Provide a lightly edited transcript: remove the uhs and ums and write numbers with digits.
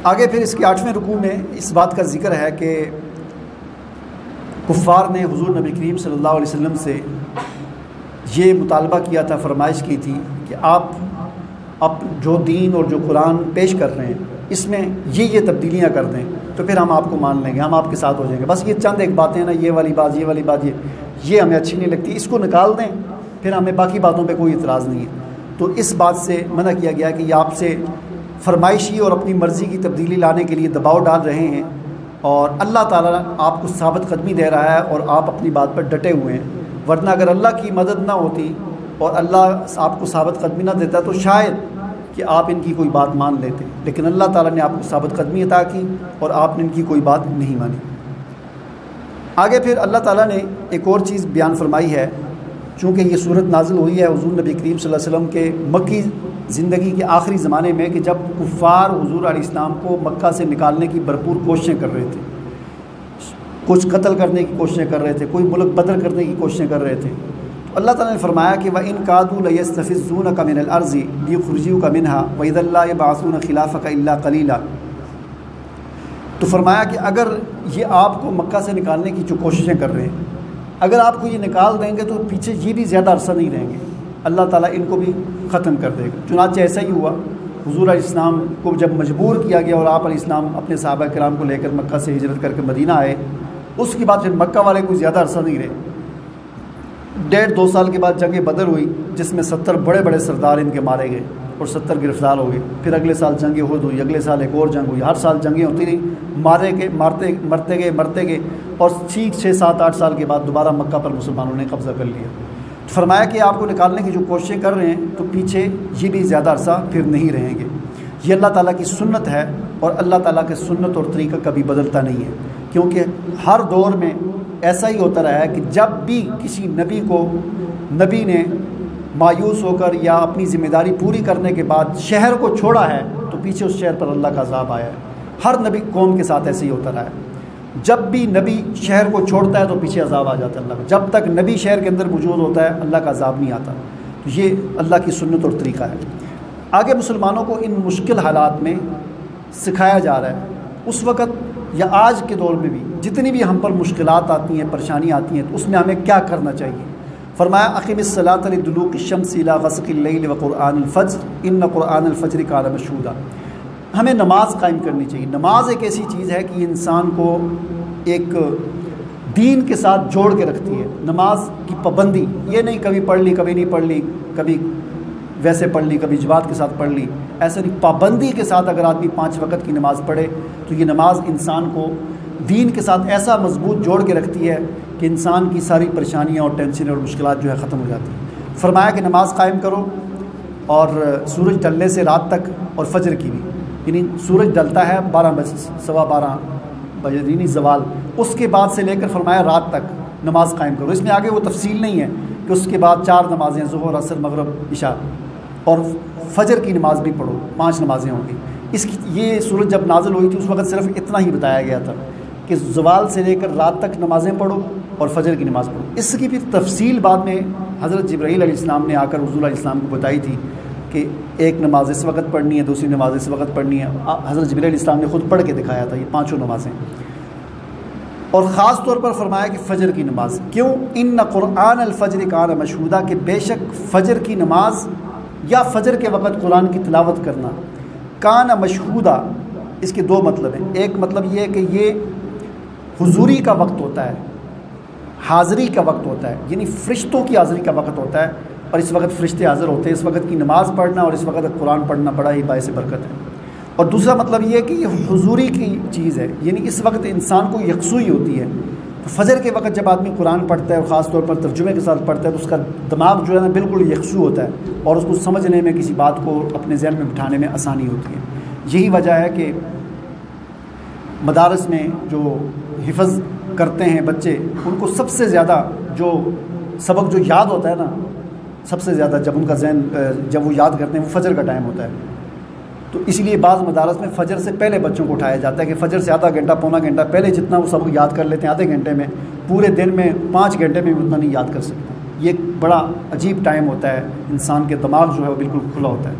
آگے پھر اس کے 8ویں رکوع میں اس بات کا ذکر ہے کہ کفار نے حضور نبی کریم صلی اللہ علیہ وسلم سے یہ مطالبہ کیا تھا، فرمائش کی تھی کہ آپ جو دین اور جو قرآن پیش کر رہے ہیں اس میں یہ تبدیلیاں کر دیں تو پھر ہم آپ کو مان لیں گے، ہم آپ کے ساتھ ہو جائیں گے۔ بس یہ چند ایک باتیں نا، یہ والی بات یہ ہمیں اچھی نہیں لگتی، اس کو نکال دیں، پھر ہمیں باقی باتوں پہ کوئی اعتراض نہیں ہے۔ تو اس بات سے منع کیا گیا کہ یہ آپ سے فرمائشی اور اپنی مرضی کی تبدیلی لانے کے لیے دباؤ ڈال رہے ہیں، اور اللہ تعالیٰ آپ کو ثابت قدمی دے رہا ہے اور آپ اپنی بات پر ڈٹے ہوئے ہیں۔ ورنہ اگر اللہ کی مدد نہ ہوتی اور اللہ آپ کو ثابت قدمی نہ دیتا تو شاید کہ آپ ان کی کوئی بات مان لیتے، لیکن اللہ تعالیٰ نے آپ کو ثابت قدمی عطا کی اور آپ نے ان کی کوئی بات نہیں مانی۔ آگے پھر اللہ تعالیٰ نے ایک اور چیز بیان فرمائی ہے، چونکہ یہ صورت نازل ہوئی ہے حضور نبی کریم صلی اللہ علیہ وسلم کے مکی زندگی کے آخری زمانے میں، کہ جب کفار حضور علیہ السلام کو مکہ سے نکالنے کی بھرپور کوششیں کر رہے تھے، کچھ قتل کرنے کی کوششیں کر رہے تھے، کوئی ملک بدر کرنے کی کوششیں کر رہے تھے۔ تو اللہ تعالیٰ نے فرمایا کہ وَإِن كَادُوا لَيَسْتَفِزُّونَكَ مِنَ الْأَرْضِ لِيُخْرِجُوكَ مِنْهَا وَإِذًا لَّا يَبْعَثُونَ خِلَافَكَ إِلَّا قَلِيلًا۔ تو فرمایا کہ اگر یہ آپ کو مکہ سے نکالنے کی جو کوششیں کر رہے ہیں، اگر آپ کو یہ نکال دیں گے تو پیچھے یہ بھی زیادہ عرصہ نہیں رہیں گے، اللہ تعالیٰ ان کو بھی ختم کر دے گا۔ چنانچہ ایسا ہی ہوا، حضور علیہ السلام کو جب مجبور کیا گیا اور آپ علیہ السلام اپنے صحابہ کرام کو لے کر مکہ سے ہجرت کر کے مدینہ آئے، اس کے بعد پھر مکہ والے کوئی زیادہ عرصہ نہیں رہے۔ 1.5-2 سال کے بعد جنگ بدر ہوئی، جس میں 70 بڑے بڑے سردار ان کے مارے گئے اور 70 گرفتار ہو گئے۔ پھر اگلے سال جنگ احد ہوئی، اگلے سال ایک اور جنگ ہوئی، ہر سال جنگیں ہوتی رہیں، مرتے گئے اور ٹھیک 6-7-8 سال کے بعد دوبارہ مکہ پر مسلمانوں نے قبضہ کر لیا۔ فرمایا کہ آپ کو نکالنے کی جو کوششیں کر رہے ہیں تو پیچھے یہ بھی زیادہ عرصہ پھر نہیں رہیں گے۔ یہ اللہ تعالیٰ کی سنت ہے، اور اللہ تعالیٰ کے سنت اور طریقہ کبھی بدلتا نہیں ہے، کیونکہ ہر دور میں ایسا ہی ہوتا رہا ہے کہ جب بھی کسی نبی نے مایوس ہو کر یا اپنی ذمہ داری پوری کرنے کے بعد شہر کو چھوڑا ہے تو پیچھے اس شہر پر اللہ کا عذاب آیا ہے۔ ہر نبی قوم کے ساتھ ایسے ہی ہوتا رہا ہے، جب بھی نبی شہر کو چھوڑتا ہے تو پیچھے عذاب آ جاتا ہے اللہ کا۔ جب تک نبی شہر کے اندر موجود ہوتا ہے اللہ کا عذاب نہیں آتا۔ تو یہ اللہ کی سنت اور طریقہ ہے۔ آگے مسلمانوں کو ان مشکل حالات میں سکھایا جا رہا ہے، اس وقت یا آج کے دور میں بھی جتنی بھی ہم پر مشکلات آتی ہیں، پریشانیاں آتی ہیں، تو اس میں ہمیں کیا کرنا چاہیے۔ فرمایا اقم الصلاۃ لدلوق الشمس الی غسق اللیل وقرآن الفجر ان قرآن الفجر کان مشہودا۔ ہمیں نماز قائم کرنی چاہیے۔ نماز ایک ایسی چیز ہے کہ انسان کو ایک دین کے ساتھ جوڑ کے رکھتی ہے۔ نماز کی پابندی یہ نہیں کبھی پڑھ لی کبھی نہیں پڑھ لی، کبھی ویسے پڑھ لی کبھی جماعت کے ساتھ پڑھ لی، ایسا نہیں۔ پابندی کے ساتھ اگر آدمی 5 وقت کی نماز پڑھے تو یہ نماز انسان کو دین کے ساتھ ایسا مضبوط جوڑ کے رکھتی ہے کہ انسان کی ساری پریشانیاں اور ٹینشن اور مشکلات جو ہے ختم ہو جاتی ہیں۔ فرمایا کہ نماز قائم کرو، اور سورج ڈلنے سے رات تک، اور فجر کی بھی، یعنی سورج ڈلتا ہے 12 بجے 12:15 بجے یعنی زوال، اس کے بعد سے لے کر فرمایا رات تک نماز قائم کرو۔ اس میں آگے وہ تفصیل نہیں ہے کہ اس کے بعد 4 نمازیں ظہر عصر مغرب عشاء، اور فجر کی نماز بھی پڑھو، 5 نمازیں ہوں گی۔ یہ سورج جب نازل ہوئی تھی اس وقت صرف اتنا ہی بتایا گیا تھا کہ زوال سے لے کر رات تک نمازیں پڑھو اور فجر کی نماز پڑھو۔ اس کی بھی تفصیل بعد میں حضرت جبرائیل علیہ السلام نے آ کر حضور علیہ السلام کو بتائی تھی کہ ایک نماز اس وقت پڑھنی ہے، دوسری نماز اس وقت پڑھنی ہے۔ حضرت جبرائیل علیہ السلام نے خود پڑھ کے دکھایا تھا یہ 5 نمازیں، اور خاص طور پر فرمایا کہ فجر کی نماز۔ کیوں؟ ان قرآن الفجر کان مشہودا، کہ بے شک فجر کی نماز یا فجر کے وقت قرآن کی تلاوت کرنا کان مشہودا، اس کے 2 مطلب ہیں۔ ایک مطلب یہ ہے کہ یہ حضوری کا وقت ہوتا ہے، حاضری کا وقت ہوتا ہے، یعنی فرشتوں کی حاضری کا وقت ہوتا ہے، اور اس وقت فرشتے حاضر ہوتے ہیں۔ اس وقت کی نماز پڑھنا اور اس وقت قرآن پڑھنا بڑا ہی باعث برکت ہے۔ اور دوسرا مطلب یہ ہے کہ یہ حضوری کی چیز ہے، یعنی اس وقت انسان کو یکسوئی ہوتی ہے۔ تو فجر کے وقت جب آدمی قرآن پڑھتا ہے اور خاص طور پر ترجمے کے ساتھ پڑھتا ہے تو اس کا دماغ جو ہے نا بالکل یکسو ہوتا ہے، اور اس کو سمجھنے میں، کسی بات کو اپنے ذہن میں بٹھانے میں آسانی ہوتی ہے۔ یہی وجہ ہے کہ مدارس میں جو حفظ کرتے ہیں بچے، ان کو سب سے زیادہ جو سبق جو یاد ہوتا ہے نا، سب سے زیادہ جب ان کا ذہن جب وہ یاد کرتے ہیں وہ فجر کا ٹائم ہوتا ہے۔ تو اس لیے بعض مدارس میں فجر سے پہلے بچوں کو اٹھایا جاتا ہے کہ فجر سے آدھا گھنٹہ پونا گھنٹہ پہلے جتنا وہ سبق یاد کر لیتے ہیں آدھے گھنٹے میں، پورے دن میں 5 گھنٹے میں بھی اتنا نہیں یاد کر سکتے۔ یہ ایک بڑا عجیب ٹائم ہوتا ہے، انسان کے دماغ جو ہے وہ بالکل کھلا ہوتا ہے۔